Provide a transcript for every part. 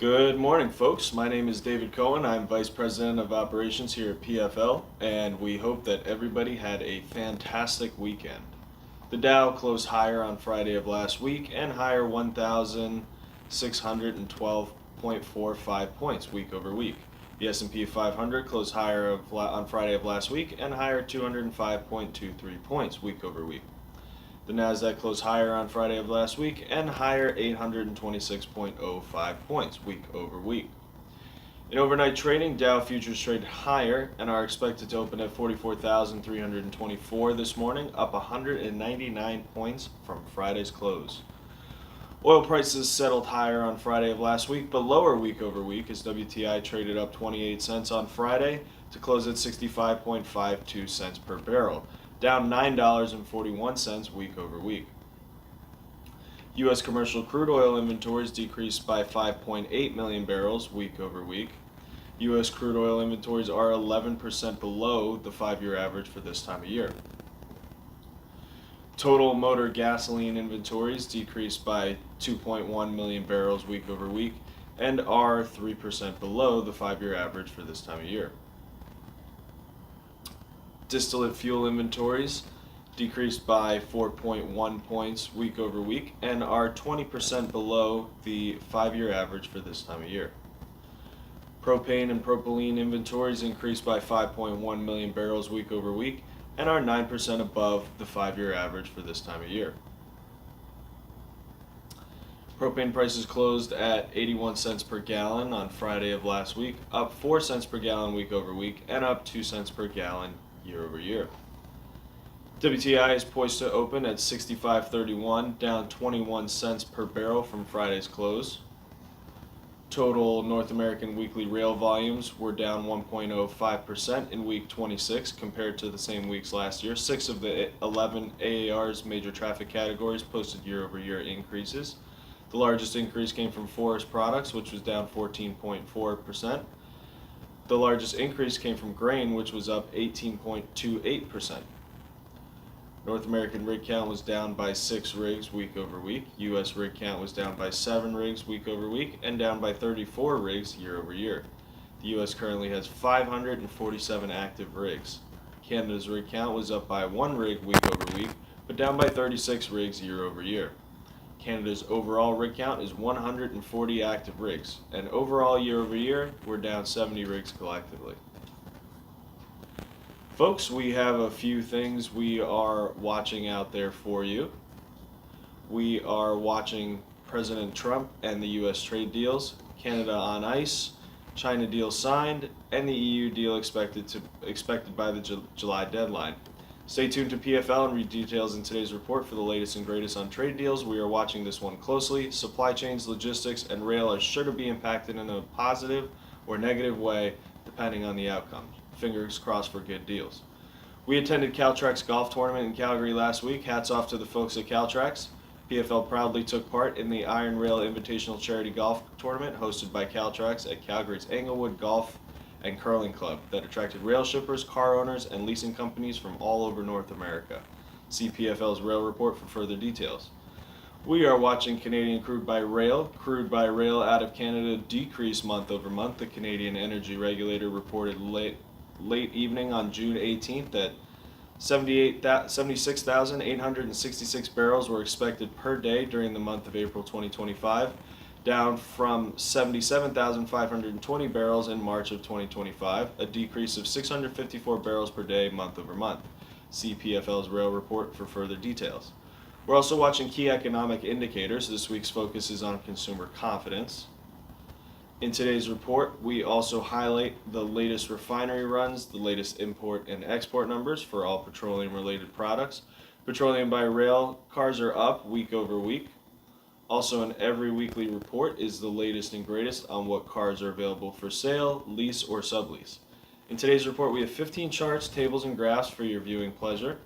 Good morning, folks. My name is David Cohen. I'm Vice President of Operations here at PFL, and we hope that everybody had a fantastic weekend. The Dow closed higher on Friday of last week and higher 1,612.45 points week over week. The S&P 500 closed higher on Friday of last week and higher 205.23 points week over week. The Nasdaq closed higher on Friday of last week and higher 826.05 points week over week. In overnight trading, Dow futures traded higher and are expected to open at 44,324 this morning, up 199 points from Friday's close. Oil prices settled higher on Friday of last week, but lower week over week as WTI traded up 28 cents on Friday to close at 65.52 cents per barrel, down $9.41 week over week. U.S. commercial crude oil inventories decreased by 5.8 million barrels week over week. U.S. crude oil inventories are 11% below the 5-year average for this time of year. Total motor gasoline inventories decreased by 2.1 million barrels week over week and are 3% below the 5-year average for this time of year. Distillate fuel inventories decreased by 4.1 points week over week and are 20% below the 5-year average for this time of year. Propane and propylene inventories increased by 5.1 million barrels week over week and are 9% above the 5-year average for this time of year. Propane prices closed at 81 cents per gallon on Friday of last week, up 4 cents per gallon week over week and up 2 cents per gallon year over year. WTI is poised to open at 65.31, down 21 cents per barrel from Friday's close. Total North American weekly rail volumes were down 1.05% in week 26 compared to the same weeks last year. 6 of the 11 AAR's major traffic categories posted year-over-year increases. The largest increase came from forest products, which was down 14.4%. The largest increase came from grain, which was up 18.28%. North American rig count was down by 6 rigs week over week. U.S. rig count was down by 7 rigs week over week and down by 34 rigs year over year. The U.S. currently has 547 active rigs. Canada's rig count was up by 1 rig week over week, but down by 36 rigs year over year. Canada's overall rig count is 140 active rigs, and overall year over year, we're down 70 rigs collectively. Folks, we have a few things we are watching out there for you. We are watching President Trump and the U.S. trade deals, Canada on ice, China deal signed, and the EU deal expected by the July deadline. Stay tuned to PFL and read details in today's report for the latest and greatest on trade deals. We are watching this one closely. Supply chains, logistics, and rail are sure to be impacted in a positive or negative way depending on the outcome. Fingers crossed for good deals. We attended Caltrack's golf tournament in Calgary last week. Hats off to the folks at Caltrack's. PFL proudly took part in the Iron Rail Invitational Charity Golf Tournament hosted by Caltrack's at Calgary's Englewood Golf and Curling Club that attracted rail shippers, car owners, and leasing companies from all over North America. See PFL's rail report for further details. We are watching Canadian crude by rail. Crude by rail out of Canada decreased month over month. The Canadian Energy Regulator reported late evening on June 18th that 76,866 barrels were expected per day during the month of April 2025. Down from 77,520 barrels in March of 2025, a decrease of 654 barrels per day month over month. See PFL's rail report for further details. We're also watching key economic indicators. This week's focus is on consumer confidence. In today's report, we also highlight the latest refinery runs, the latest import and export numbers for all petroleum-related products. Petroleum by rail cars are up week over week. Also in every weekly report is the latest and greatest on what cars are available for sale, lease, or sublease. In today's report, we have 15 charts, tables, and graphs for your viewing pleasure.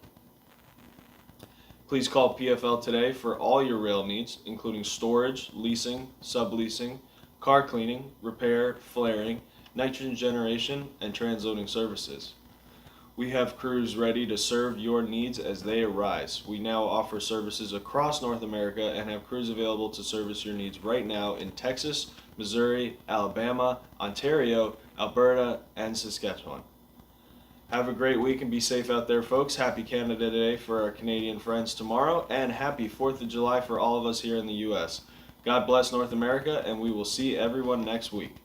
Please call PFL today for all your rail needs, including storage, leasing, subleasing, car cleaning, repair, flaring, nitrogen generation, and transloading services. We have crews ready to serve your needs as they arise. We now offer services across North America and have crews available to service your needs right now in Texas, Missouri, Alabama, Ontario, Alberta, and Saskatchewan. Have a great week and be safe out there, folks. Happy Canada Day for our Canadian friends tomorrow, and happy 4th of July for all of us here in the U.S. God bless North America, and we will see everyone next week.